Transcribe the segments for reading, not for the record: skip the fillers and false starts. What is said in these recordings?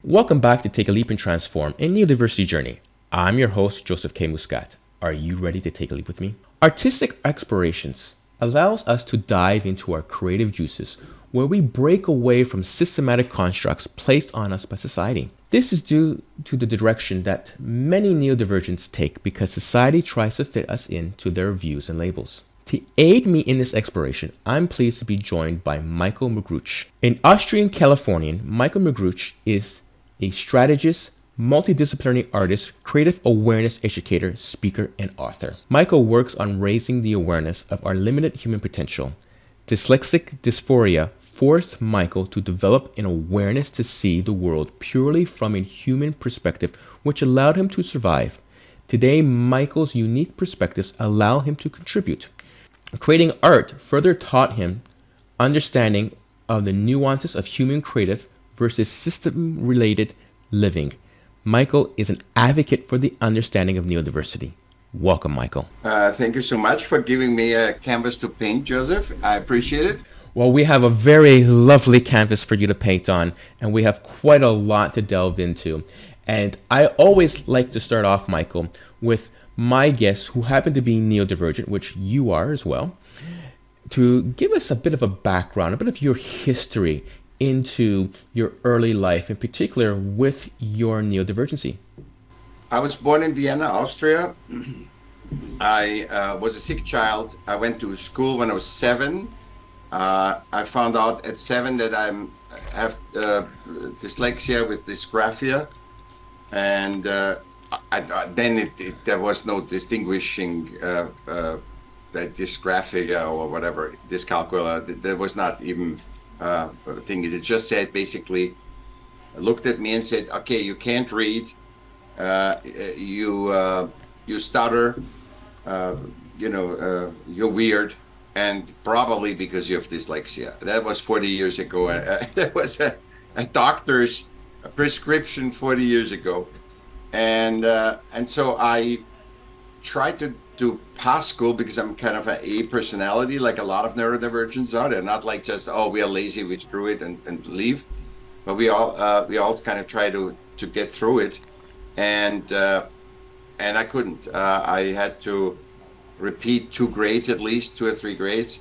Welcome back to Take a Leap and Transform, a Neurodiversity journey. I'm your host, Joseph K. Muscat. Are you ready to take a leap with me? Artistic explorations allows us to dive into our creative juices, where we break away from systematic constructs placed on us by society. This is due to the direction that many neurodivergents take because society tries to fit us into their views and labels. To aid me in this exploration, I'm pleased to be joined by Michaell Magrutsche. An Austrian Californian, Michaell Magrutsche is a strategist, multidisciplinary artist, creative awareness educator, speaker, and author. Michaell works on raising the awareness of our limited human potential. Dyslexic dysphoria forced Michaell to develop an awareness to see the world purely from a human perspective, which allowed him to survive. Today, Michaell's unique perspectives allow him to contribute. Creating art further taught him understanding of the nuances of human creative versus system-related living. Michaell is an advocate for the understanding of neurodiversity. Welcome, Michaell. Thank you so much for giving me a canvas to paint, Joseph. I appreciate it. Well, we have a very lovely canvas for you to paint on, and we have quite a lot to delve into. And I always like to start off, Michaell, with my guests who happen to be neurodivergent, which you are as well, to give us a bit of a background, a bit of your history into your early life, in particular with your neurodivergency. I was born in Vienna, Austria. I was a sick child. I went to school when I was 7. I found out at 7 that I have dyslexia with dysgraphia, and then there was no distinguishing that dysgraphia or whatever, dyscalculia. There was not even thing. It just said, basically looked at me and said, okay, you can't read, you stutter, you're weird, and probably because you have dyslexia. That was 40 years ago. That was a doctor's prescription 40 years ago. And so I tried to pass school because I'm kind of an A personality, like a lot of neurodivergents are. They're not like just, oh, we are lazy, we screw it and leave. But we all kind of try to get through it, and I couldn't. I had to repeat 2 grades, at least 2 or 3 grades,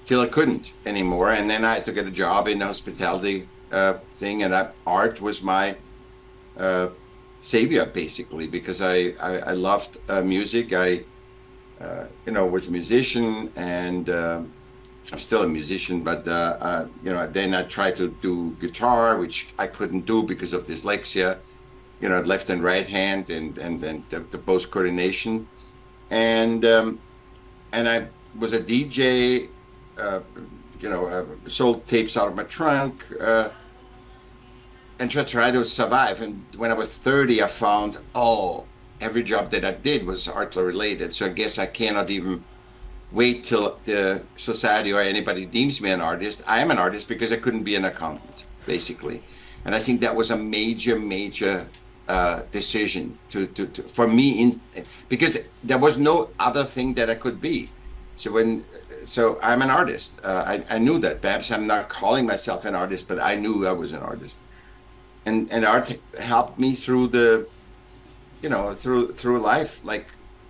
till I couldn't anymore. And then I had to get a job in the hospitality thing, and art was my savior, basically, because I loved music. I was a musician, and I'm still a musician, but then I tried to do guitar, which I couldn't do because of dyslexia, left and right hand, and the both coordination, and I was a DJ, sold tapes out of my trunk, and try to survive. And when I was 30, I found, every job that I did was art related. So I guess I cannot even wait till the society or anybody deems me an artist. I am an artist because I couldn't be an accountant, basically. And I think that was a major decision for me, because there was no other thing that I could be. So I'm an artist. I knew that. Perhaps I'm not calling myself an artist, but I knew I was an artist. And art helped me through through life, like,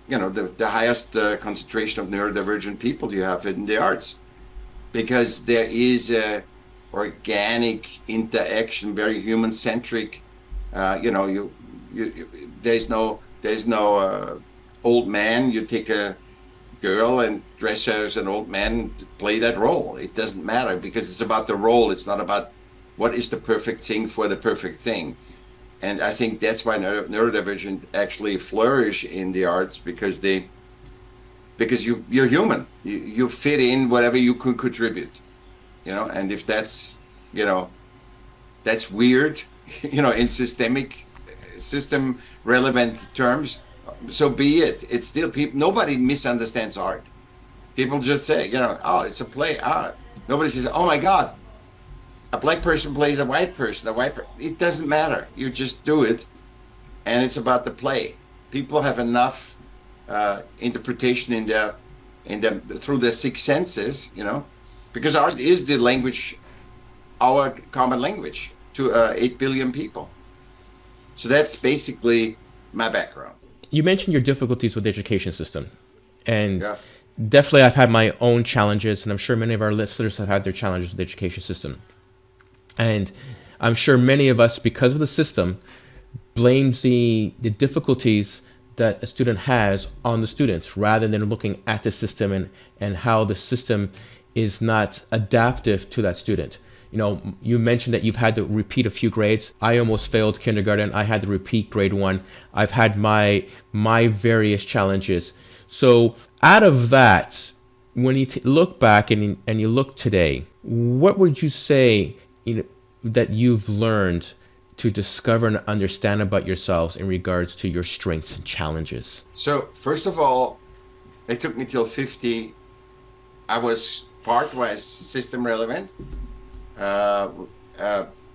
the highest concentration of neurodivergent people you have in the arts, because there is a organic interaction, very human centric. There's no old man. You take a girl and dress her as an old man to play that role. It doesn't matter, because it's about the role. It's not about what is the perfect thing for the perfect thing. And I think that's why neurodivergent actually flourish in the arts, because you're human. You fit in whatever you could contribute, and if that's weird, in system relevant terms, so be it. It's still nobody misunderstands art. People just say, it's a play. Nobody says, oh my God, a black person plays a white person. It doesn't matter. You just do it, and it's about the play. People have enough interpretation through their 6 senses, because art is the language, our common language to 8 billion people. So that's basically my background. You mentioned your difficulties with the education system, and Yeah. definitely I've had my own challenges, and I'm sure many of our listeners have had their challenges with the education system. And I'm sure many of us, because of the system, blames the difficulties that a student has on the students rather than looking at the system and how the system is not adaptive to that student. You know, you mentioned that you've had to repeat a few grades. I almost failed kindergarten. I had to repeat grade 1. I've had my various challenges. So out of that, when you look back and you look today, what would you say, you know, that you've learned to discover and understand about yourselves in regards to your strengths and challenges? So first of all, it took me till 50. I was part-wise system relevant.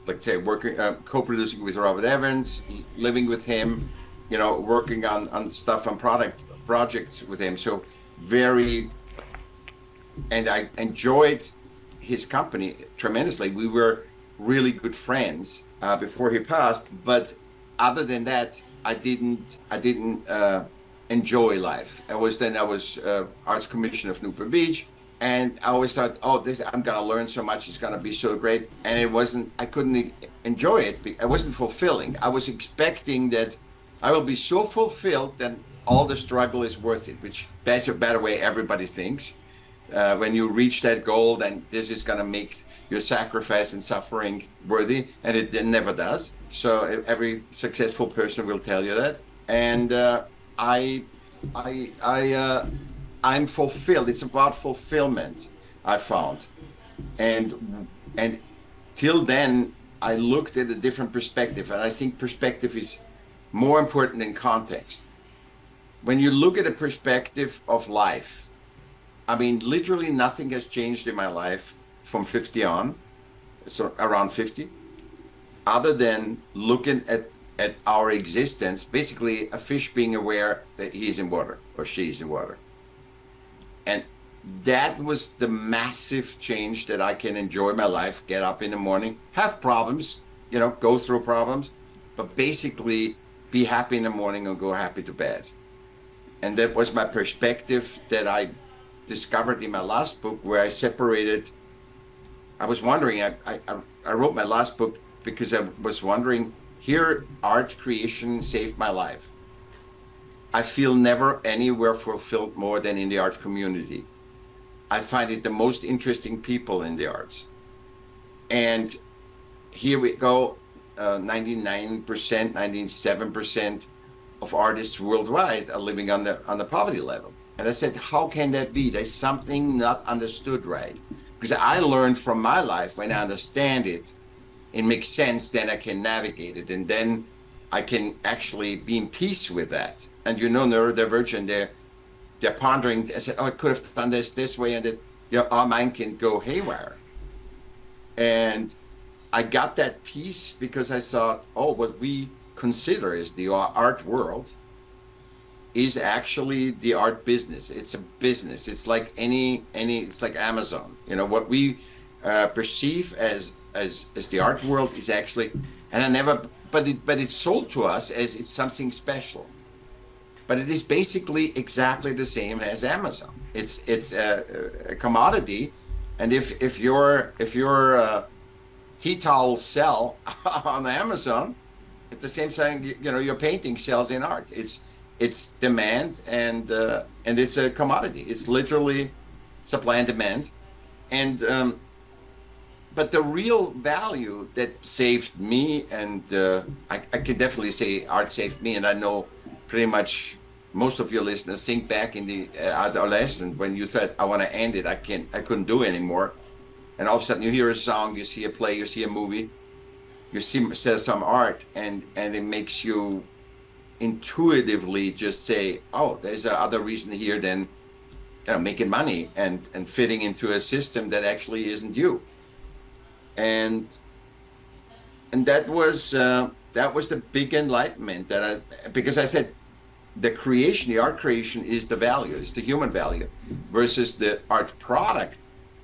Like say, working, co-producing with Robert Evans, living with him, you know, working on stuff on projects with him. So and I enjoyed his company tremendously. We were really good friends before he passed. But other than that, I didn't enjoy life. I was Arts Commissioner of Newport Beach. And I always thought, I'm gonna learn so much, it's gonna be so great. And I couldn't enjoy it. It wasn't fulfilling. I was expecting that I will be so fulfilled that all the struggle is worth it, which that's a better way everybody thinks. When you reach that goal, then this is gonna make your sacrifice and suffering worthy, and it never does. So every successful person will tell you that. And I'm fulfilled. It's about fulfillment, I found. And till then, I looked at a different perspective, and I think perspective is more important than context. When you look at a perspective of life, I mean, literally nothing has changed in my life from 50 on, so around 50, other than looking at our existence, basically a fish being aware that he's in water or she's in water. And that was the massive change that I can enjoy my life, get up in the morning, have problems, you know, go through problems, but basically be happy in the morning and go happy to bed. And that was my perspective that I discovered in my last book, where I separated. I was wondering, I wrote my last book because I was wondering, here art creation saved my life. I feel never anywhere fulfilled more than in the art community. I find it the most interesting people in the arts. And here we go, 99%, 97% of artists worldwide are living on the poverty level. And I said, how can that be? There's something not understood right. Because I learned from my life, when I understand it, it makes sense, then I can navigate it. And then I can actually be in peace with that. And you know, Neurodivergent, they're pondering, I said, I could have done this way, and that, you know, our mind can go haywire. And I got that peace because I thought, what we consider as the art world is actually the art business. It's a business. It's like it's like Amazon. You know, what we perceive as the art world is actually, but it's sold to us as it's something special. But it is basically exactly the same as Amazon. It's a commodity, and if your tea towels sell on Amazon, at the same time, you know, your painting sells in art. It's demand, and it's a commodity. It's literally supply and demand, and but the real value that saved me, and I can definitely say art saved me, and I know pretty much most of your listeners think back in the adolescent when you said, I want to end it, I couldn't do it anymore. And all of a sudden you hear a song, you see a play, you see a movie, you see some art, and it makes you intuitively just say, there's other reason here than, you know, making money and fitting into a system that actually isn't you. And that was the big enlightenment because I said, the art creation is the value, is the human value, versus the art product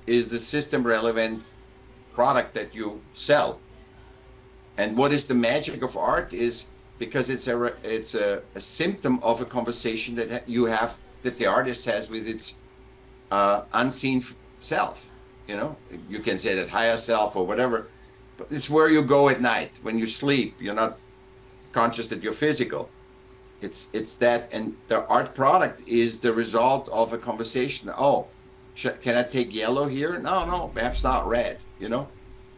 is the system relevant product that you sell. And what is the magic of art is because it's a symptom of a conversation that you have, that the artist has with its unseen self. You know, you can say that higher self or whatever, but it's where you go at night when you sleep. You're not conscious that you're physical. It's that, and the art product is the result of a conversation. Oh, can I take yellow here? No, perhaps not red. You know,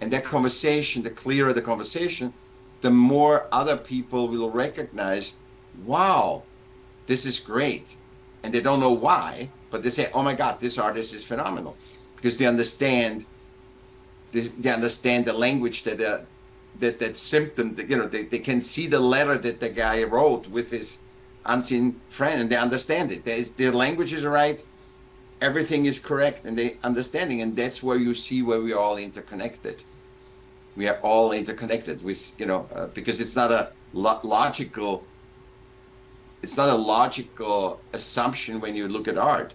and that conversation, the clearer the conversation, the more other people will recognize, wow, this is great. And they don't know why, but they say, oh my God, this artist is phenomenal, because they understand the language that symptom, you know, they can see the letter that the guy wrote with his unseen friend, and they understand it. Their language is right, everything is correct, and they understanding, and that's where you see where we are all interconnected. We are all interconnected with, you know, because it's not a logical assumption when you look at art.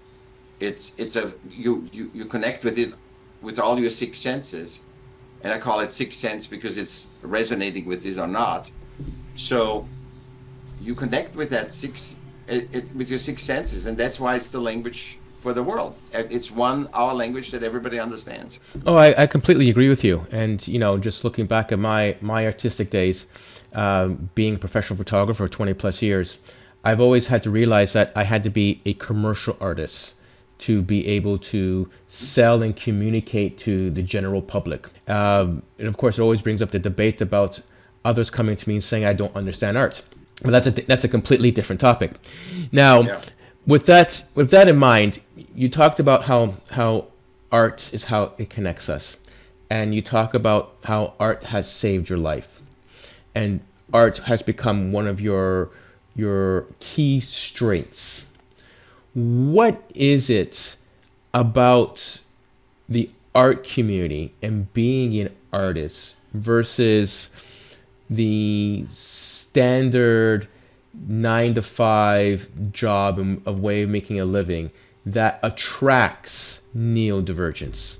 You connect with it with all your six senses, and I call it sixth sense because it's resonating with it or not. So you connect with that with your six senses, and that's why it's the language for the world. It's our language that everybody understands. Oh, I completely agree with you. And, you know, just looking back at my artistic days, being a professional photographer for 20 plus years, I've always had to realize that I had to be a commercial artist to be able to sell and communicate to the general public. And of course, it always brings up the debate about others coming to me and saying I don't understand art. But that's a completely different topic. Now, yeah. With that in mind, you talked about how art is how it connects us, and you talk about how art has saved your life, and art has become one of your key strengths. What is it about the art community and being an artist versus the standard 9-to-5 job of way of making a living that attracts neurodivergence?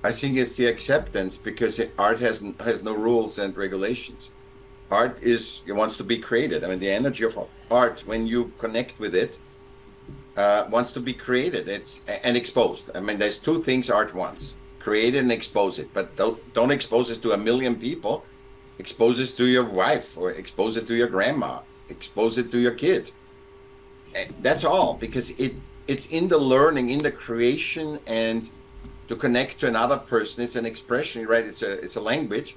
I think it's the acceptance, because art has no rules and regulations. Art wants to be created. I mean, the energy of art, when you connect with it, wants to be created. And exposed. I mean, there's two things art wants: create it and expose it. But don't expose it to a million people. Expose it to your wife, or expose it to your grandma. Expose it to your kid. And that's all, because it's in the learning, in the creation, and to connect to another person. It's an expression, right? It's a language,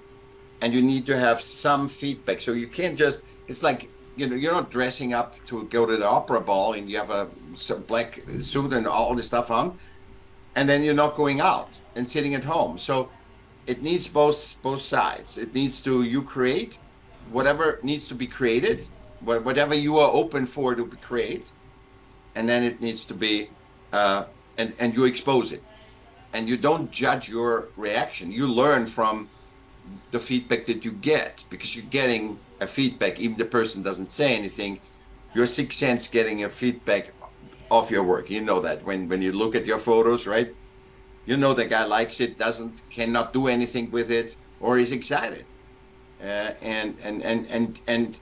and you need to have some feedback. So you can't just, it's like, you know, you're not dressing up to go to the opera ball and you have a black suit and all this stuff on, and then you're not going out and sitting at home. So it needs both sides. It needs to, you create whatever needs to be created, whatever you are open for to create, and then it needs to be, and you expose it, and you don't judge your reaction. You learn from the feedback that you get, because you're getting a feedback, even the person doesn't say anything. Your sixth sense getting a feedback of your work. You know that when you look at your photos, right? You know the guy likes it, cannot do anything with it, or is excited. And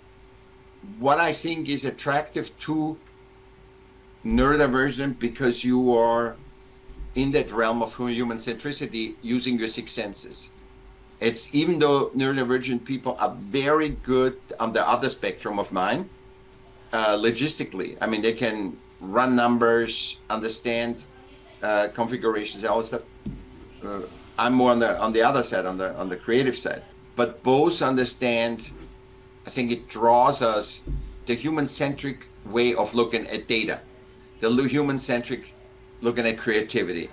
what I think is attractive to neurodivergent, because you are in that realm of human centricity, using your six senses. It's, even though neurodivergent people are very good on the other spectrum of mine, logistically. I mean, they can run numbers, understand configurations, all that stuff. I'm more on the other side, on the creative side. But both understand. I think it draws us the human-centric way of looking at data, the human-centric looking at creativity.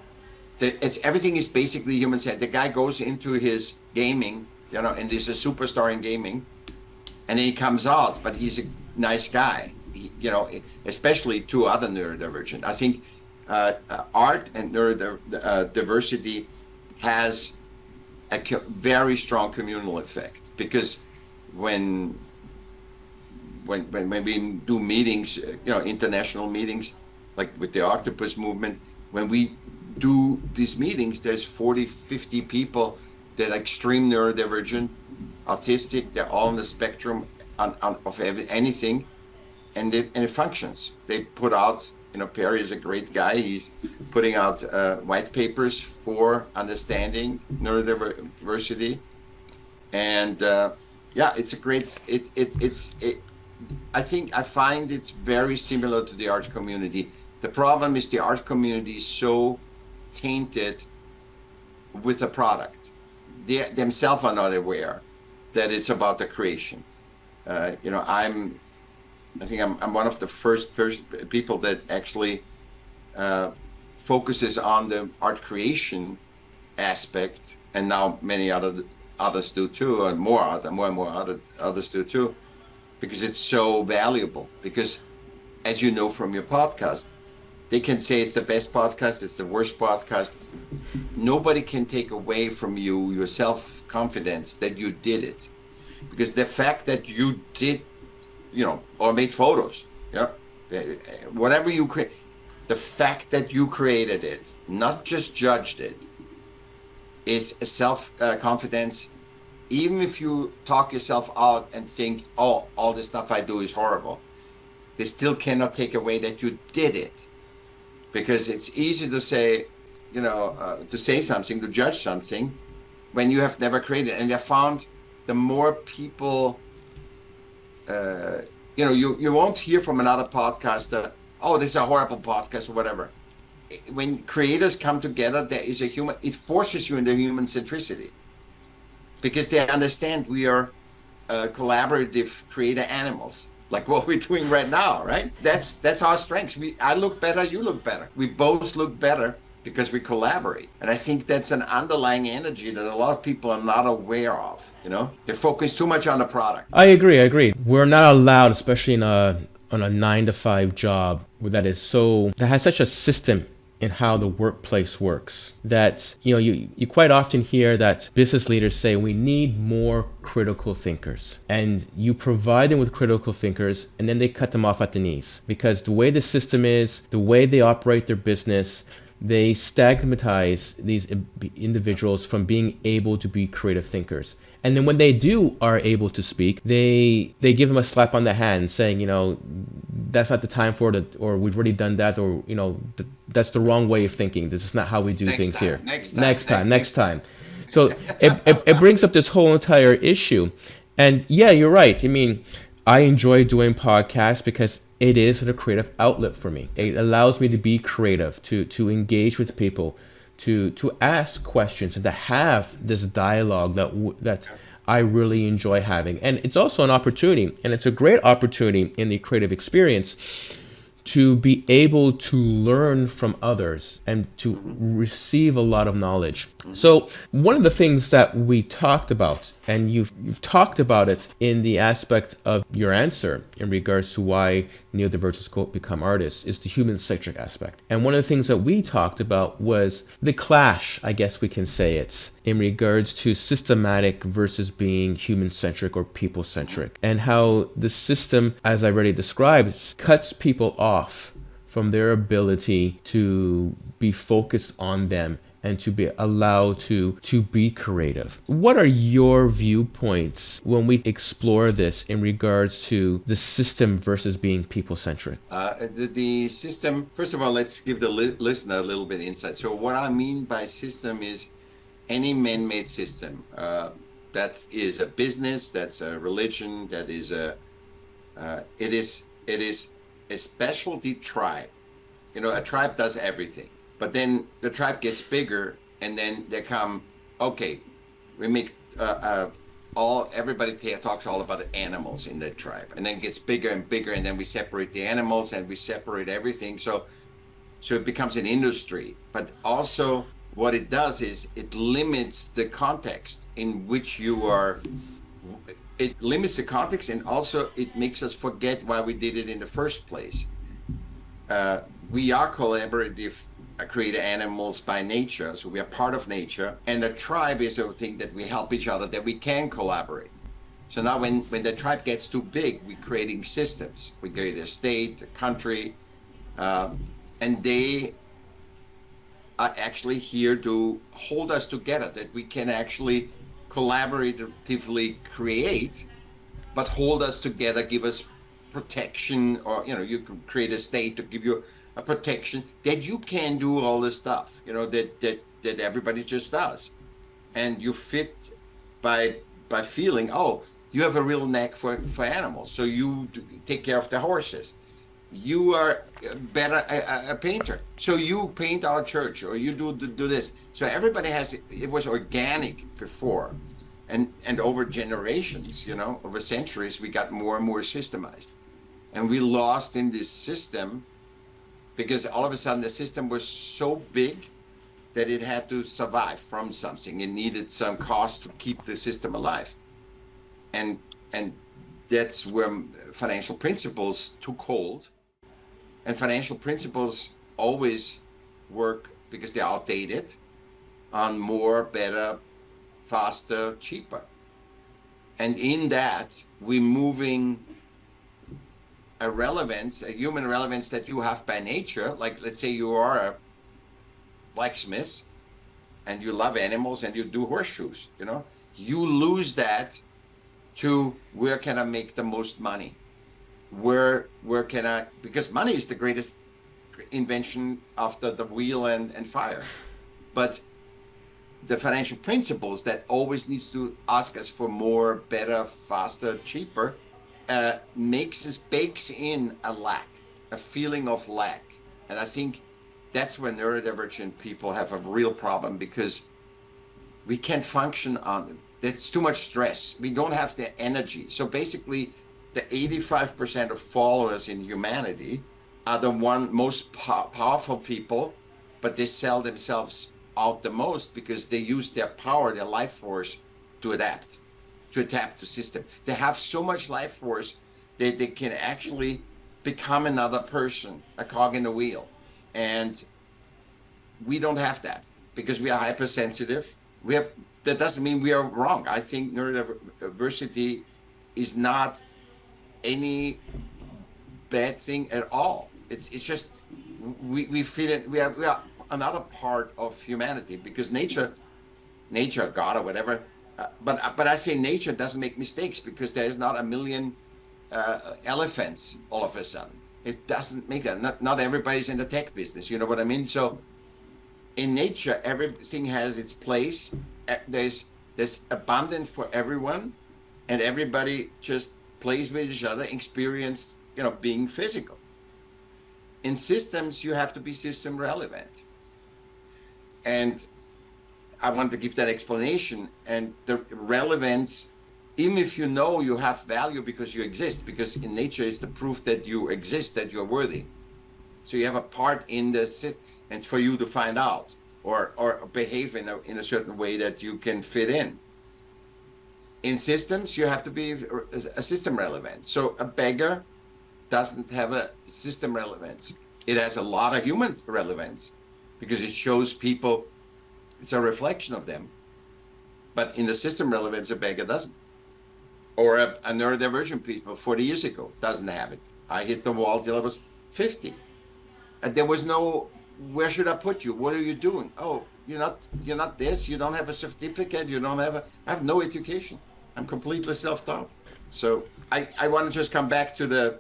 Everything is basically human-centric. The guy goes into his gaming, you know, and he's a superstar in gaming, and then he comes out, but he's a nice guy, you know, especially to other neurodivergent. I think art and neurodiversity has a very strong communal effect, because when we do meetings, you know, international meetings, like with the octopus movement, when we do these meetings, there's 40, 50 people that are extreme neurodivergent, autistic, they're all on the spectrum, of anything, and it functions. They put out, Perry is a great guy. He's putting out white papers for understanding neurodiversity, and it's a great. I find it's very similar to the art community. The problem is the art community is so tainted with the product. They themselves are not aware that it's about the creation. I think I'm one of the first people that actually focuses on the art creation aspect, and now many others do too, and more and more others do too, because it's so valuable. Because, as you know from your podcast, they can say it's the best podcast, it's the worst podcast. Nobody can take away from you your self-confidence that you did it, because the fact that you did, or made photos, whatever you create, the fact that you created it, not just judged it, is a self-confidence. Even if you talk yourself out and think, oh, all the stuff I do is horrible, they still cannot take away that you did it. Because it's easy to say, to say something, to judge something, when you have never created. And I found the more people, you won't hear from another podcaster, oh, this is a horrible podcast or whatever. When creators come together, there is it forces you into human centricity. Because they understand we are collaborative creator animals, like what we're doing right now, right? That's our strengths. I look better, you look better. We both look better because we collaborate. And I think that's an underlying energy that a lot of people are not aware of. They focus too much on the product. I agree. We're not allowed, especially on a 9-to-5 job that has such a system in how the workplace works, that you quite often hear that business leaders say we need more critical thinkers, and you provide them with critical thinkers and then they cut them off at the knees, because the way the system is, the way they operate their business, they stigmatize these individuals from being able to be creative thinkers. And then when they are able to speak, they give them a slap on the hand saying, that's not the time for it, or we've already done that, or, that's the wrong way of thinking. This is not how we do things here. Next time. So it brings up this whole entire issue. And yeah, you're right. I mean, I enjoy doing podcasts because it is a creative outlet for me. It allows me to be creative, to engage with people, to ask questions, and to have this dialogue that I really enjoy having. And it's also an opportunity, and it's a great opportunity in the creative experience to be able to learn from others and to receive a lot of knowledge. So one of the things that we talked about, and you've talked about it in the aspect of your answer in regards to why neurodivergents become artists, is the human-centric aspect. And one of the things that we talked about was the clash, I guess we can say it, in regards to systematic versus being human-centric or people-centric, and how the system, as I already described, cuts people off from their ability to be focused on them and to be allowed to be creative. What are your viewpoints when we explore this in regards to the system versus being people-centric? The system, first of all, let's give the listener a little bit of insight. So what I mean by system is any man-made system. That is a business, that's a religion, that is it is a specialty tribe. A tribe does everything. But then the tribe gets bigger, and then they come, okay, we make everybody talks all about animals in that tribe, and then it gets bigger and bigger, and then we separate the animals and we separate everything. So it becomes an industry. But also what it does is it limits the context in which you are. It limits the context, and also it makes us forget why we did it in the first place. We are collaborative creative animals by nature, so we are part of nature, and the tribe is a thing that we help each other, that we can collaborate. So now when the tribe gets too big, we're creating systems. We create a state, a country, and they are actually here to hold us together, that we can actually collaboratively create, but hold us together, give us protection, or you can create a state to give you a protection that you can do all this stuff, that everybody just does, and you fit by feeling, oh, you have a real knack for animals, so you take care of the horses. You are better a painter, so you paint our church, or you do this. So everybody it was organic before, and over generations, over centuries, we got more and more systemized, and we lost in this system because all of a sudden the system was so big that it had to survive from something. It needed some cost to keep the system alive, and that's where financial principles took hold. And financial principles always work because they're outdated on more, better, faster, cheaper. And in that, we're moving a human relevance that you have by nature. Like, let's say you are a blacksmith and you love animals and you do horseshoes, you lose that to where can I make the most money? Where can I, because money is the greatest invention after the wheel and fire. But the financial principles that always needs to ask us for more, better, faster, cheaper, bakes in a lack, a feeling of lack. And I think that's when neurodivergent people have a real problem, because we can't function on it. That's too much stress. We don't have the energy. So basically, the 85% of followers in humanity are the most powerful people, but they sell themselves out the most because they use their power, their life force, to adapt to system. They have so much life force that they can actually become another person, a cog in the wheel. And we don't have that because we are hypersensitive. That doesn't mean we are wrong. I think neurodiversity is not any bad thing at all. It's just we feel it. We are another part of humanity, because nature, God or whatever. But I say nature doesn't make mistakes, because there is not a million elephants all of a sudden. It doesn't make it. Not everybody's in the tech business. You know what I mean? So in nature, everything has its place. There's abundance for everyone, and everybody just plays with each other, experience, being physical. In systems, you have to be system relevant. And I want to give that explanation. And the relevance, even if you have value because you exist, because in nature is the proof that you exist, that you're worthy. So you have a part in the system, and for you to find out or behave in a certain way that you can fit in. In systems, you have to be a system relevant. So a beggar doesn't have a system relevance. It has a lot of human relevance because it shows people, it's a reflection of them. But in the system relevance, a beggar doesn't. Or a neurodivergent people 40 years ago doesn't have it. I hit the wall till I was 50. And there was no, where should I put you? What are you doing? Oh, you're not this, you don't have a certificate, I have no education. I'm completely self-taught. So I want to just come back to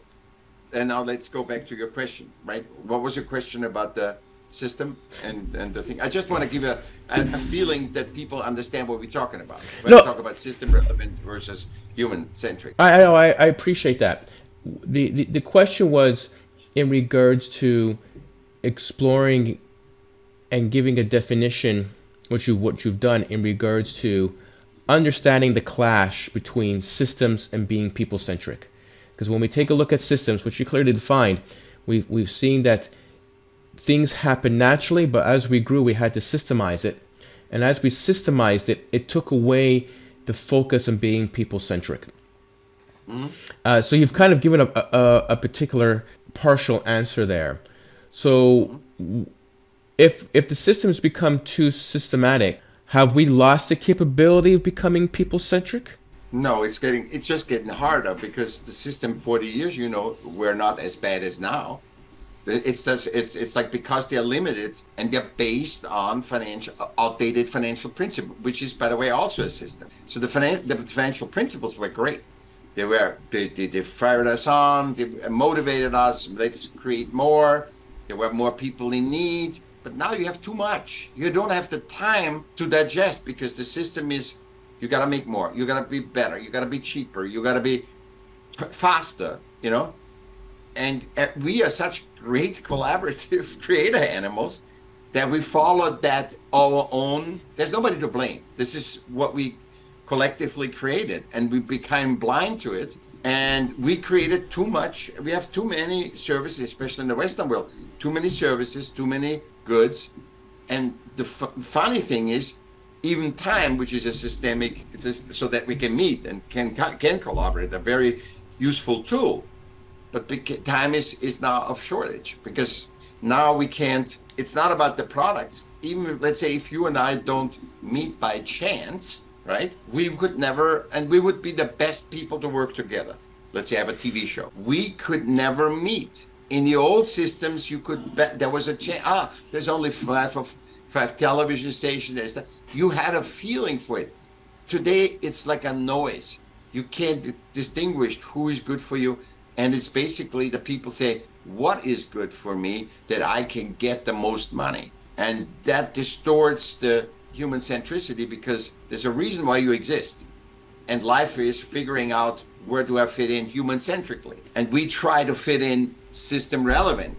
and now let's go back to your question, right? What was your question about the system and the thing? I just want to give a feeling that people understand what we're talking about. When we talk about system relevant versus human centric. I appreciate that. The question was in regards to exploring and giving a definition, what you've done in regards to understanding the clash between systems and being people-centric. Because when we take a look at systems, which you clearly defined, we've seen that things happen naturally, but as we grew, we had to systemize it. And as we systemized it, it took away the focus on being people-centric. Mm-hmm. So you've kind of given a particular partial answer there. So if the systems become too systematic, have we lost the capability of becoming people-centric? No, it's just getting harder because the system 40 years, were not as bad as now. It's like because they're limited and they're based on outdated financial principle, which is, by the way, also a system. So the financial principles were great, They fired us on, they motivated us, let's create more. There were more people in need. But now you have too much. You don't have the time to digest because the system is, you got to make more. You got to be better. You got to be cheaper. You got to be faster, you know? And we are such great collaborative creator animals that we followed that our own. There's nobody to blame. This is what we collectively created, and we became blind to it. And we created too much. We have too many services, especially in the Western world, too many services, too many goods. And the funny thing is, even time, which is a systemic, it's just so that we can meet and can collaborate, a very useful tool. But time is now of shortage because now we can't, it's not about the products. Even let's say if you and I don't meet by chance, right? We could never, and we would be the best people to work together. Let's say I have a TV show. We could never meet. In the old systems, you could bet there was a chance. There's only five television stations. You had a feeling for it. Today, it's like a noise. You can't distinguish who is good for you. And it's basically the people say, what is good for me that I can get the most money? And that distorts the human centricity because there's a reason why you exist. And life is figuring out where do I fit in human centrically. And we try to fit in system relevant.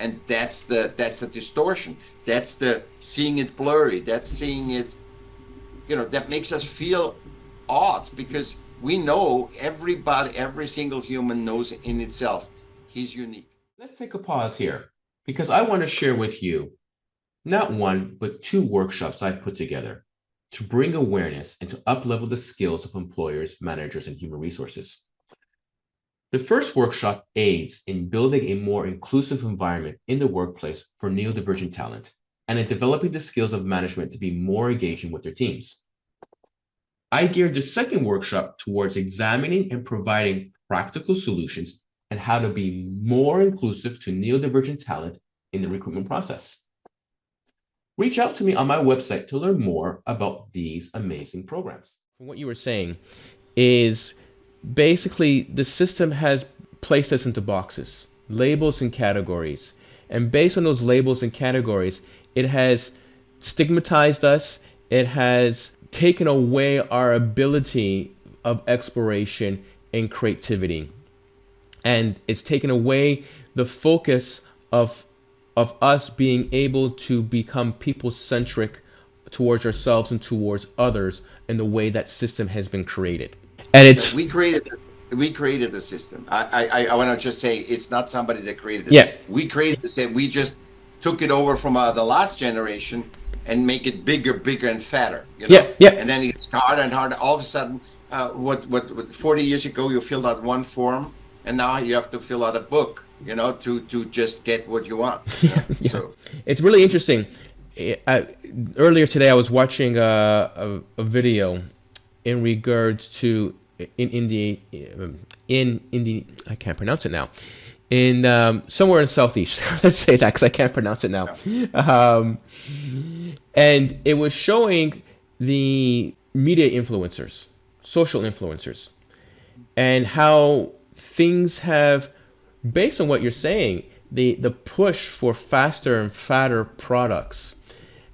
And that's the distortion. That's the seeing it blurry. That's seeing it, that makes us feel odd because we know everybody, every single human knows in itself, he's unique. Let's take a pause here because I want to share with you not one, but 2 workshops I've put together to bring awareness and to uplevel the skills of employers, managers, and human resources. The first workshop aids in building a more inclusive environment in the workplace for neurodivergent talent and in developing the skills of management to be more engaging with their teams. I geared the second workshop towards examining and providing practical solutions and how to be more inclusive to neurodivergent talent in the recruitment process. Reach out to me on my website to learn more about these amazing programs. What you were saying is basically the system has placed us into boxes, labels and categories. And based on those labels and categories, it has stigmatized us. It has taken away our ability of exploration and creativity. And it's taken away the focus of us being able to become people-centric towards ourselves and towards others in the way that system has been created. And it's we created the system. I want to just say it's not somebody that created this. Yeah. We created the system. We just took it over from the last generation and make it bigger and fatter. Yeah. And then it's harder and harder. All of a sudden, what 40 years ago you filled out one form, and now you have to fill out a book. To just get what you want. Yeah. So it's really interesting. Earlier today, I was watching a video in regards to in India. I can't pronounce it now. In somewhere in Southeast, let's say that because I can't pronounce it now. Yeah. And it was showing the media influencers, social influencers, and how things have. Based on what you're saying, the push for faster and fatter products.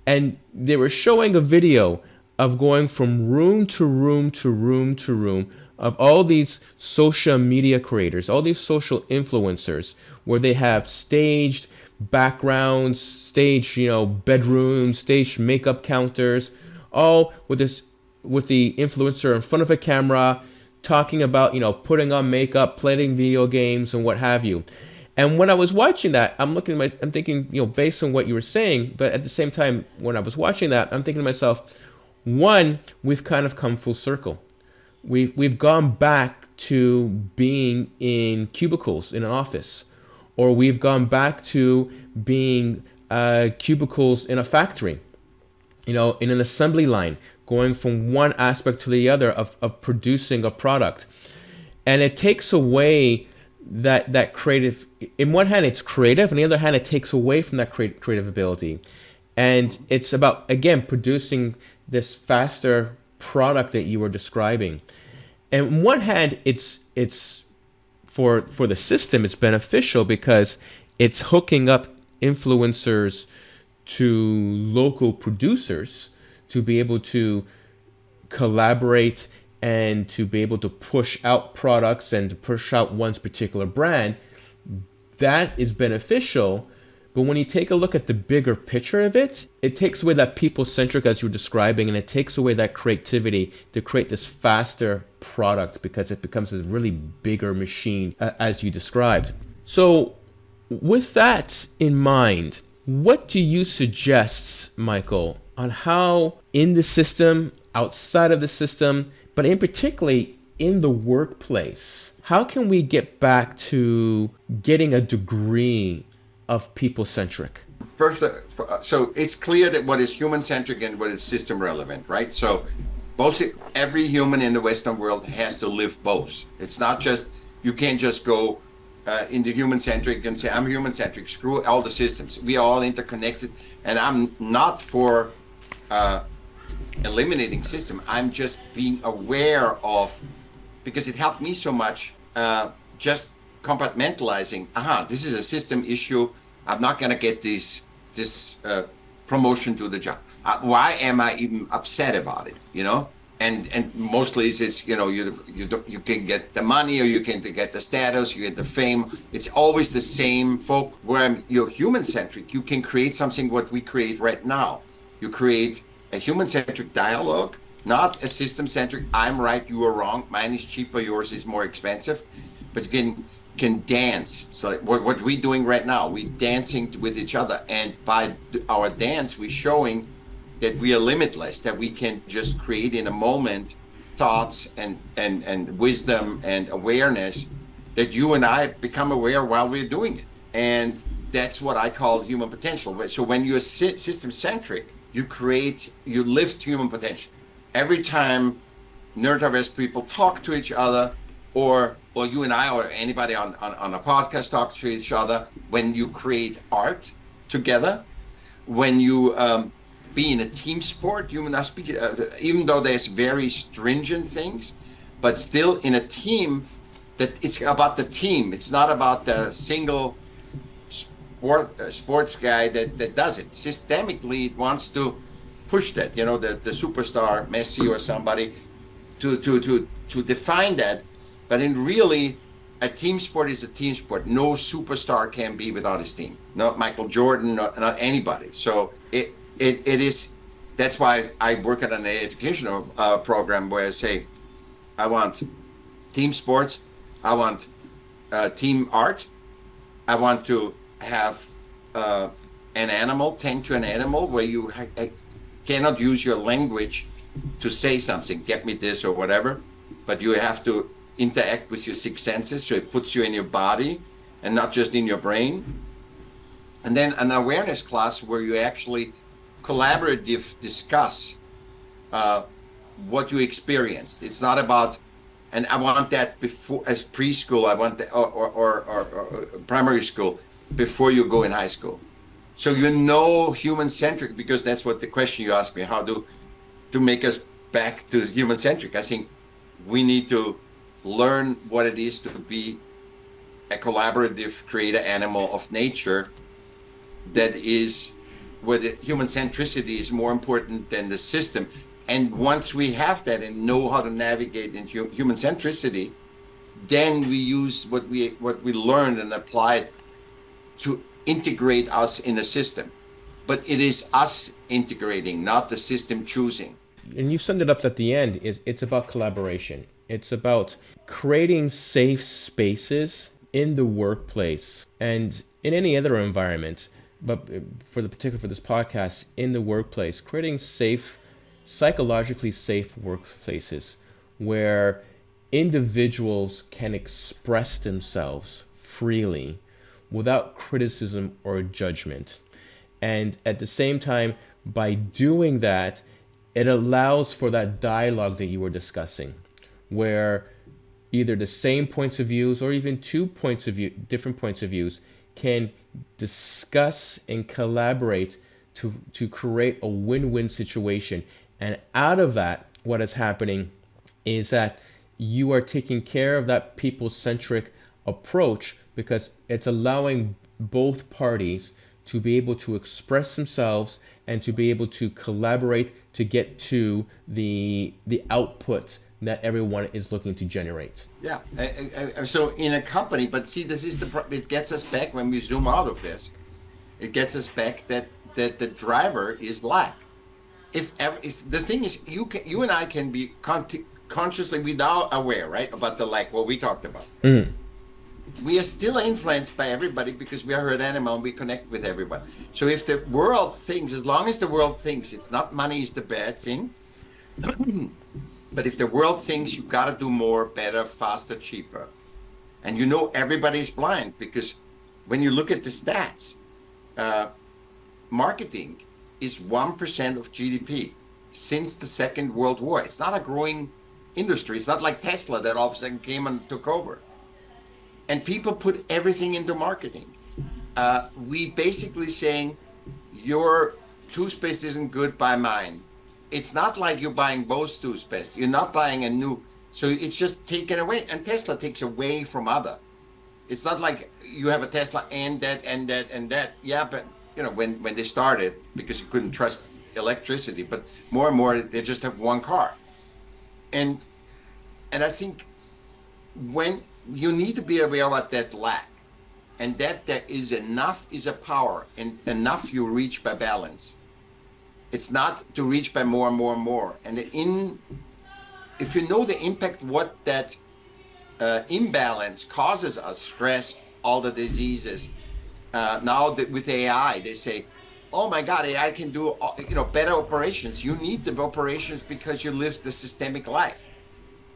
And they were showing a video of going from room to room to room to room of all these social media creators, all these social influencers, where they have staged backgrounds, staged, bedrooms, staged makeup counters, all with the influencer in front of a camera, talking about, putting on makeup, playing video games, and what have you. And when I was watching that, I'm thinking, based on what you were saying, but at the same time, when I was watching that, I'm thinking to myself, one, we've kind of come full circle. We've gone back to being in cubicles in an office, or we've gone back to being cubicles in a factory, in an assembly line, going from one aspect to the other of producing a product. And it takes away that creative, in one hand it's creative, on the other hand it takes away from that creative ability. And it's about, again, producing this faster product that you were describing. And on one hand, it's for the system, it's beneficial because it's hooking up influencers to local producers to be able to collaborate and to be able to push out products and to push out one's particular brand. That is beneficial. But when you take a look at the bigger picture of it, it takes away that people-centric as you're describing, and it takes away that creativity to create this faster product because it becomes a really bigger machine as you described. So with that in mind, what do you suggest, Michaell, on how in the system, outside of the system, but in particularly in the workplace, how can we get back to getting a degree of people-centric? First, so it's clear that what is human-centric and what is system-relevant, right? So every human in the Western world has to live both. It's not just, you can't just go into human-centric and say, I'm human-centric, screw all the systems. We are all interconnected, and I'm not for eliminating system. I'm just being aware of, because it helped me so much, just compartmentalizing, this is a system issue. I'm not going to get this promotion to the job. Why am I even upset about it? And mostly it's you can get the money, or you can get the status, you get the fame. It's always the same folk. Where you're human-centric, you can create something what we create right now. You create a human-centric dialogue, not a system-centric. I'm right, you are wrong. Mine is cheaper, yours is more expensive. But you can dance. So what we're doing right now, we're dancing with each other, and by our dance we're showing that we are limitless, that we can just create in a moment thoughts and wisdom and awareness that you and I become aware while we're doing it. And that's what I call human potential. So when you're system-centric, you lift human potential. Every time neurodiverse people talk to each other, or you and I, or anybody on a podcast talk to each other, when you create art together, when you be in a team sport, you must be, even though there's very stringent things, but still in a team, that it's about the team. It's not about the single sports guy that does it. Systemically, it wants to push that, the superstar, Messi or somebody, to define that. But in really, a team sport is a team sport. No superstar can be without his team. Not Michael Jordan, not anybody. So it is. That's why I work at an educational program where I say, I want team sports, I want team art, I want to have an animal, tend to an animal where you cannot use your language to say something, get me this or whatever, but you have to interact with your six senses, so it puts you in your body and not just in your brain. And then an awareness class where you actually collaborative discuss what you experienced. It's not about, and I want that before, as preschool, I want that, or primary school, before you go in high school. So human-centric, because that's what the question you asked me, how to make us back to human-centric. I think we need to learn what it is to be a collaborative creator animal of nature, that is where the human centricity is more important than the system. And once we have that and know how to navigate in human centricity, then we use what we learned and apply it to integrate us in a system. But it is us integrating, not the system choosing. And you summed it up at the end. It's about collaboration. It's about creating safe spaces in the workplace and in any other environment, but for this podcast, in the workplace, creating psychologically safe workplaces where individuals can express themselves freely without criticism or judgment. And at the same time, by doing that, it allows for that dialogue that you were discussing, where either the same points of views or even different points of views can discuss and collaborate to create a win-win situation. And out of that, what is happening is that you are taking care of that people-centric approach, because it's allowing both parties to be able to express themselves and to be able to collaborate to get to the output that everyone is looking to generate. Yeah. So in a company, but see, this is it gets us back when we zoom out of this. It gets us back that the driver is lack. The thing is, you and I can be consciously without aware, right, about the lack, what we talked about. Mm. We are still influenced by everybody because we are herd animal and we connect with everybody. So if the world thinks, as long as the world thinks it's not money is the bad thing, but if the world thinks you got to do more, better, faster, cheaper, and everybody's blind, because when you look at the stats, marketing is 1% of GDP since the Second World War. It's not a growing industry. It's not like Tesla that all of a sudden came and took over. And people put everything into marketing. We basically saying, your toothpaste isn't good, buy mine. It's not like you're buying both toothpaste. You're not buying a new. So it's just taken away. And Tesla takes away from other. It's not like you have a Tesla and that and that and that. Yeah, but when they started, because you couldn't trust electricity, but more and more they just have one car. And I think when you need to be aware about that lack, and that there is enough is a power, and enough you reach by balance. It's not to reach by more and more and more. And if you know the impact, what that imbalance causes us, stress, all the diseases. Now with AI, they say, oh my God, AI can do better operations. You need the operations because you live the systemic life.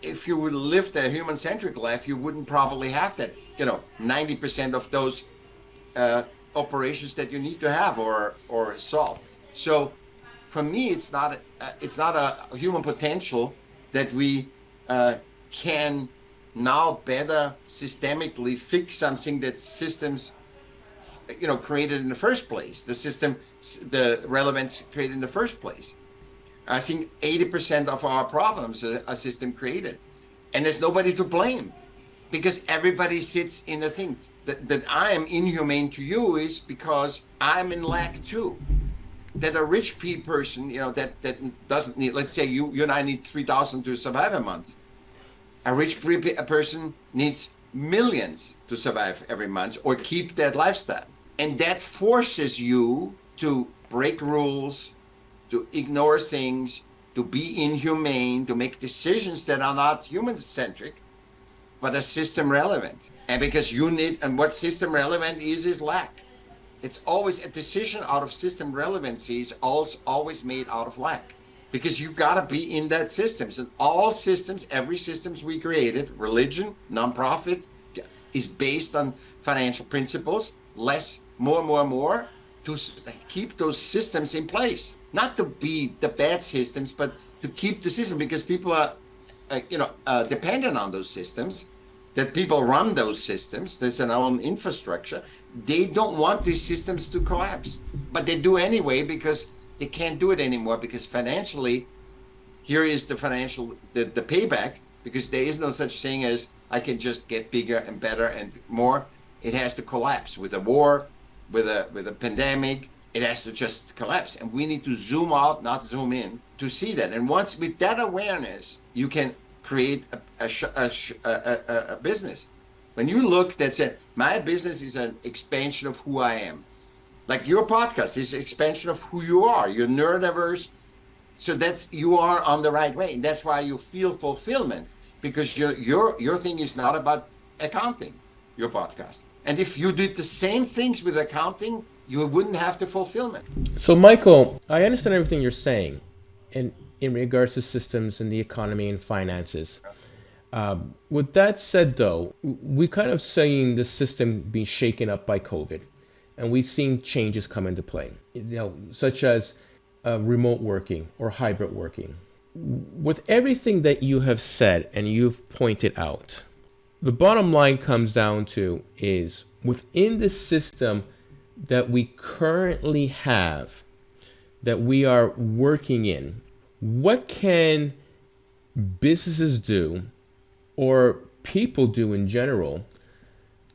If you would live the human-centric life, you wouldn't probably have that, 90% of those operations that you need to have or solve. So for me, it's not a human potential that we can now better systemically fix something that systems created in the first place. The relevance created in the first place. I think 80% of our problems are system created, and there's nobody to blame, because everybody sits in the thing that I am inhumane to you is because I'm in lack too. That a rich person, that doesn't need, let's say you and I need 3,000 to survive a month. A rich person needs millions to survive every month or keep that lifestyle. And that forces you to break rules, to ignore things, to be inhumane, to make decisions that are not human-centric, but are system relevant. And because and what system relevant is lack. It's always a decision out of system relevancy is always made out of lack. Because you gotta be in that systems. And all systems, every systems we created, religion, nonprofit, is based on financial principles, more, to keep those systems in place. Not to be the bad systems, but to keep the system, because people are, dependent on those systems, that people run those systems, there's an own infrastructure. They don't want these systems to collapse, but they do anyway because they can't do it anymore, because financially, here is the payback, because there is no such thing as I can just get bigger and better and more. It has to collapse with a war, with a pandemic. It has to just collapse, and we need to zoom out, not zoom in, to see that. And once with that awareness, you can create a business. When you look, that's it. My business is an expansion of who I am. Like your podcast is an expansion of who you are. You're neurodiverse, so you are on the right way. And that's why you feel fulfillment, because your thing is not about accounting. Your podcast. And if you did the same things with accounting, you wouldn't have the fulfillment. So, Michael, I understand everything you're saying in regards to systems and the economy and finances. With that said, though, we kind of seeing the system being shaken up by COVID, and we've seen changes come into play, such as remote working or hybrid working. With everything that you have said and you've pointed out, the bottom line comes down to is within the system that we currently have, that we are working in, what can businesses do or people do in general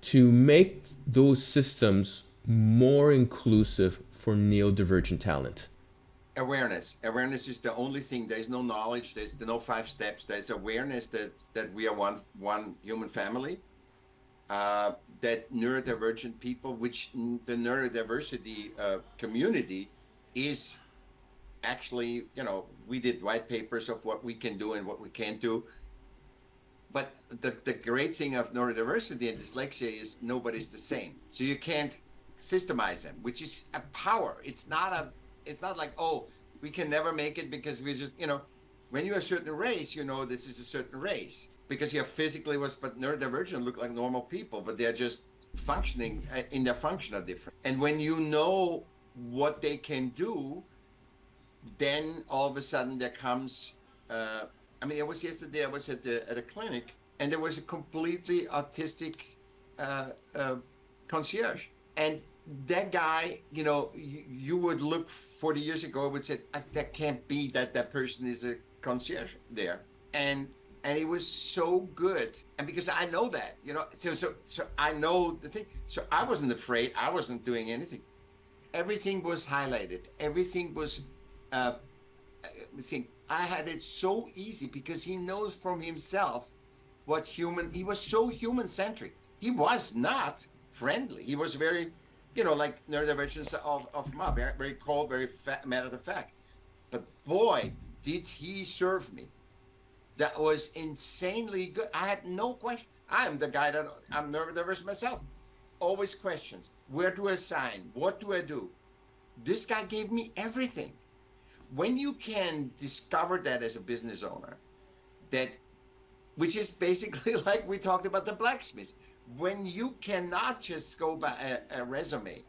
to make those systems more inclusive for neurodivergent talent? Awareness is the only thing. There's no knowledge, there's no 5 steps. There's awareness that we are one human family, that neurodivergent people, which the neurodiversity community is actually, we did white papers of what we can do and what we can't do. But the great thing of neurodiversity and dyslexia is nobody's the same. So you can't systemize them, which is a power. It's not like, oh, we can never make it because we just, when you're a certain race, this is a certain race because you're physically but neurodivergent look like normal people, but they're just functioning in their function are different. And when you know what they can do, then all of a sudden there comes, yesterday I was at a clinic and there was a completely autistic concierge. And that guy, you would look 40 years ago, would say, that can't be that person is a concierge there. And it was so good. And because I know that, so I know the thing. So I wasn't afraid. I wasn't doing anything. Everything was highlighted. Everything was, I had it so easy because he knows from himself he was so human-centric. He was not friendly. He was very, like neurodivergence of Ma, very, very cold, very matter of fact. But boy, did he serve me. That was insanely good. I had no question. I'm the guy I'm neurodiverse myself. Always questions. Where do I sign? What do I do? This guy gave me everything. When you can discover that as a business owner, which is basically like we talked about the blacksmiths, when you cannot just go by a resume,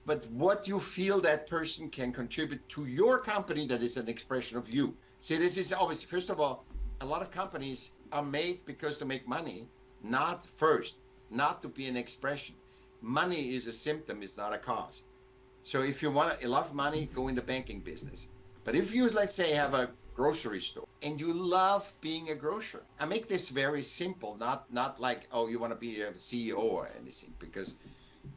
but what you feel that person can contribute to your company that is an expression of you. See, this is always, first of all, a lot of companies are made because to make money, not to be an expression. Money is a symptom, it's not a cause. So if you want a lot of money, go in the banking business. But if you, let's say, have a grocery store and you love being a grocer, I make this very simple, not like, oh, you want to be a CEO or anything, because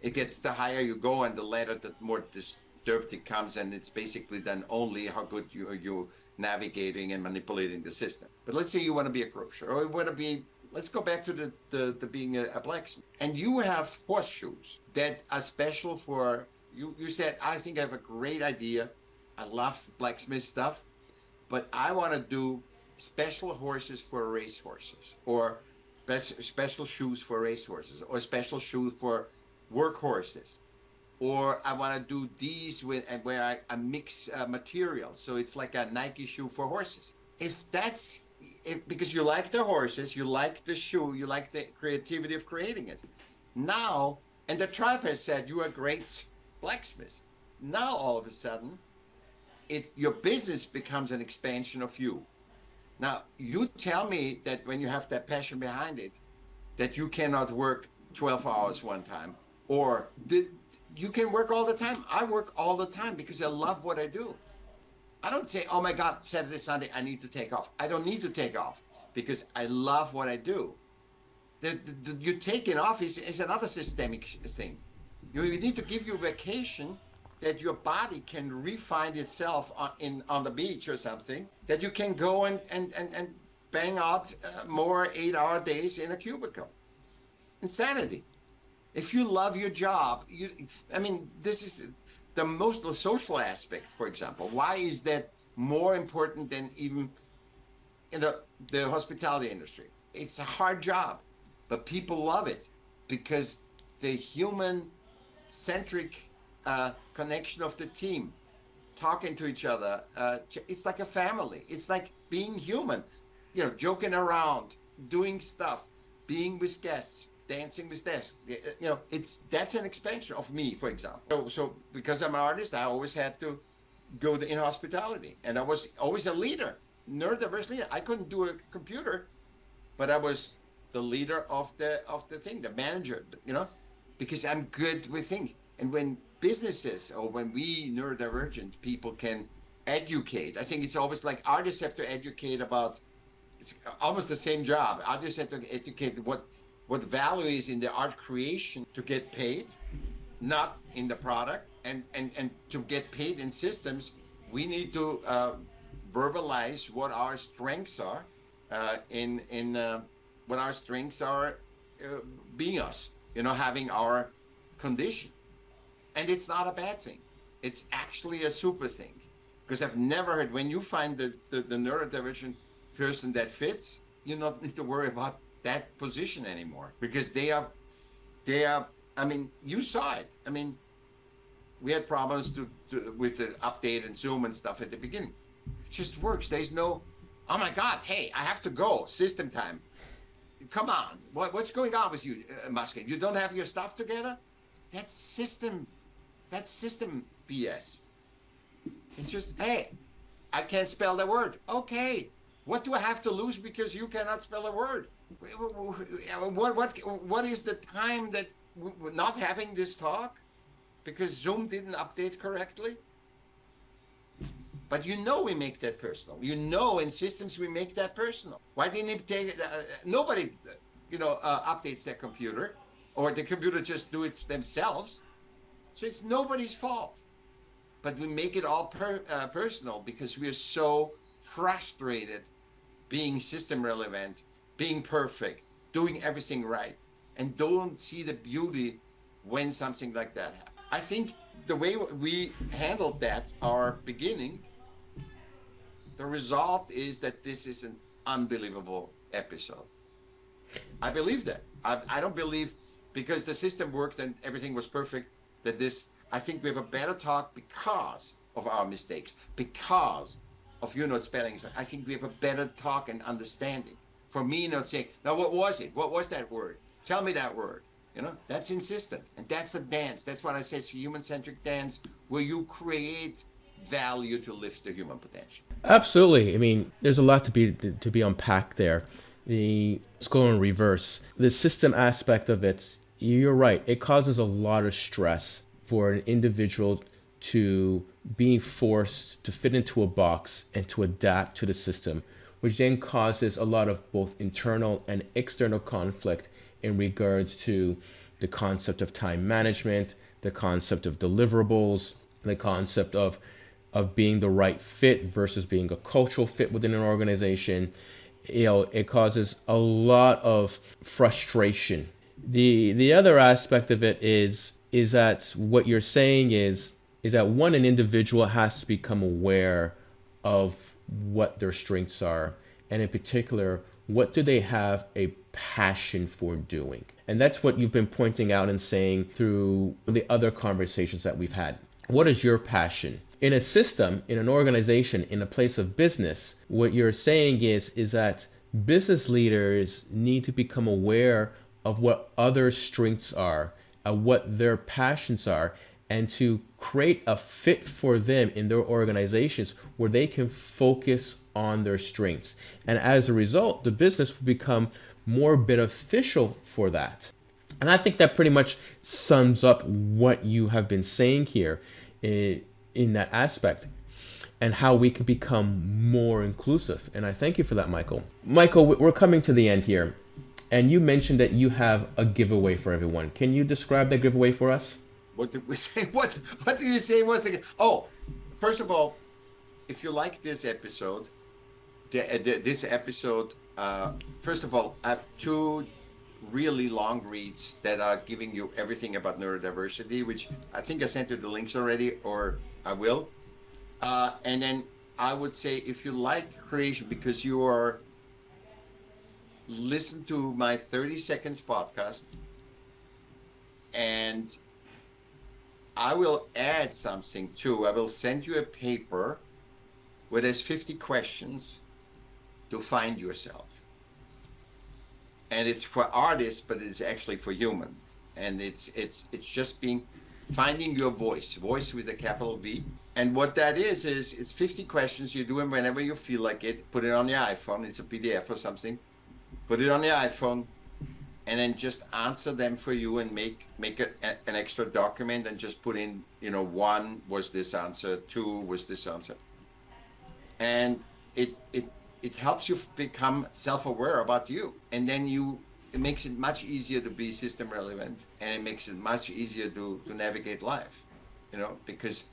it gets, the higher you go and the later the more disturbed it comes, and it's basically then only how good you navigating and manipulating the system. But let's say you want to be a grocer, or you want to be, let's go back to the being a blacksmith, and you have horseshoes that are special for you said, I think I have a great idea. I love blacksmith stuff, but I want to do special horses for race horses, or special shoes for race horses, or special shoes for work horses. Or I want to do these where I mix materials. So it's like a Nike shoe for horses. Because you like the horses, you like the shoe, you like the creativity of creating it. Now, and the tribe has said, you are a great blacksmith. Now, all of a sudden, your business becomes an expansion of you. Now, you tell me that when you have that passion behind it, that you cannot work 12 hours one time, or you can work all the time. I work all the time because I love what I do. I don't say, oh my God, Saturday, Sunday, I need to take off. I don't need to take off because I love what I do. You taking off is another systemic thing. You need to give you a vacation that your body can refine itself on the beach or something, that you can go and bang out more 8-hour days in a cubicle. Insanity. If you love your job, this is the social aspect, for example. Why is that more important than even in the hospitality industry? It's a hard job, but people love it because the human-centric connection of the team, talking to each other, it's like a family. It's like being human, joking around, doing stuff, being with guests, dancing with guests. That's an expansion of me, for example. So because I'm an artist, I always had to go in hospitality, and I was always a leader, neurodiverse leader. I couldn't do a computer, but I was the leader of the thing, the manager, because I'm good with things. And when businesses, or when we neurodivergent people can educate, I think it's always like artists have to educate about It's almost the same job. I just have to educate what value is in the art creation to get paid, not in the product. And to get paid in systems, we need to verbalize what our strengths are, what our strengths are, being us, having our condition. And it's not a bad thing. It's actually a super thing. Because I've never heard, when you find the neurodivergent person that fits, you don't need to worry about that position anymore. Because they are, I mean, you saw it. I mean, we had problems with the update and Zoom and stuff at the beginning. It just works. There's no, oh my God, hey, I have to go, system time. Come on, what's going on with you, Muscat? You don't have your stuff together? That's system BS. It's just, hey, I can't spell the word. Okay, what do I have to lose because you cannot spell a word? What is the time that not having this talk because Zoom didn't update correctly? But we make that personal. In systems we make that personal. Why didn't it take? Nobody, updates their computer, or the computer just do it themselves. So it's nobody's fault. But we make it all personal because we are so frustrated being system relevant, being perfect, doing everything right, and don't see the beauty when something like that happens. I think the way we handled that, our beginning, the result is that this is an unbelievable episode. I believe that. I don't believe, because the system worked and everything was perfect, that I think we have a better talk because of our mistakes, because of you not spelling. I think we have a better talk and understanding. For me, not saying, now what was it? What was that word? Tell me that word. That's insistent. And that's a dance. That's what I say, it's a human-centric dance where you create value to lift the human potential. Absolutely. I mean, there's a lot to be unpacked there. Let's go in reverse. The system aspect of it, you're right. It causes a lot of stress for an individual to being forced to fit into a box and to adapt to the system, which then causes a lot of both internal and external conflict in regards to the concept of time management, the concept of deliverables, the concept of being the right fit versus being a cultural fit within an organization. It causes a lot of frustration. The other aspect of it is that what you're saying is that an individual has to become aware of what their strengths are, and in particular, what do they have a passion for doing? And that's what you've been pointing out and saying through the other conversations that we've had. What is your passion? In a system, in an organization, in a place of business, what you're saying is that business leaders need to become aware of what other strengths are, what their passions are, and to create a fit for them in their organizations where they can focus on their strengths. And as a result, the business will become more beneficial for that. And I think that pretty much sums up what you have been saying here in that aspect, and how we can become more inclusive. And I thank you for that, Michael. Michael, we're coming to the end here. And you mentioned that you have a giveaway for everyone. Can you describe that giveaway for us? What did we say? What did you say once again? Oh, first of all, if you like this episode, first of all, I have 2 really long reads that are giving you everything about neurodiversity, which I think I sent you the links already, or I will. And then I would say, if you like creation, because you are listen to my 30 seconds podcast, and I will add something too. I will send you a paper where there's 50 questions to find yourself. And it's for artists, but it's actually for humans. And it's just finding your voice with a capital V. And what that is it's 50 questions. You do them whenever you feel like it. Put it on your iPhone. It's a PDF or something. Put it on your iPhone, and then just answer them for you, and make an extra document, and just put in, 1 was this answer, 2 was this answer. And it helps you become self-aware about you, and then it makes it much easier to be system relevant, and it makes it much easier to navigate life, because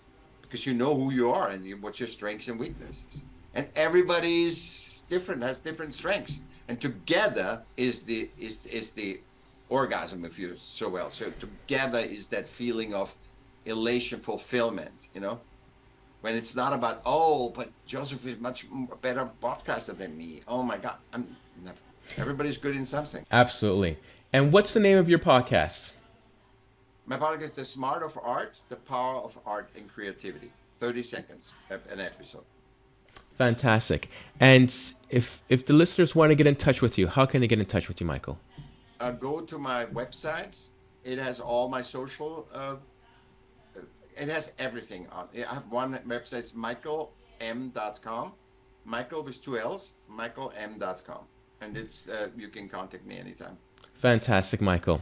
you know who you are and what's your strengths and weaknesses. And everybody's different, has different strengths, and together is the orgasm, if you so well. So together is that feeling of elation, fulfillment, when it's not about, oh, but Joseph is much better podcaster than me. Oh my God, I'm never. Everybody's good in something. Absolutely. And what's the name of your podcast? My podcast is The Smart of Art, The Power of Art and Creativity. 30 seconds an episode. Fantastic. And if the listeners want to get in touch with you, how can they get in touch with you, Michaell? Go to my website. It has all my social. It has everything on. I have one website. It's michaelm.com. Michaell with 2 L's. michaelm.com. And it's you can contact me anytime. Fantastic, Michaell.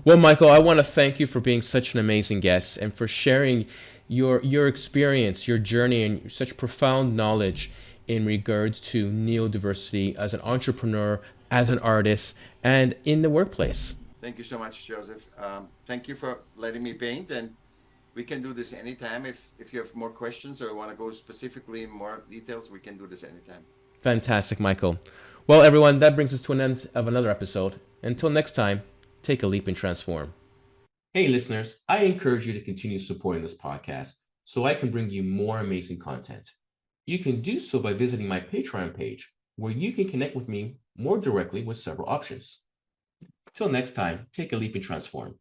Well, Michaell, I want to thank you for being such an amazing guest and for sharing your experience, your journey, and such profound knowledge in regards to neurodiversity as an entrepreneur, as an artist, and in the workplace. Thank you so much, Joseph. Thank you for letting me paint, and we can do this anytime. If you have more questions or want to go specifically in more details, we can do this anytime. Fantastic, Michaell. Well, everyone, that brings us to an end of another episode. Until next time, take a leap and transform. Hey, listeners, I encourage you to continue supporting this podcast so I can bring you more amazing content. You can do so by visiting my Patreon page, where you can connect with me more directly with several options. Till next time, take a leap and transform.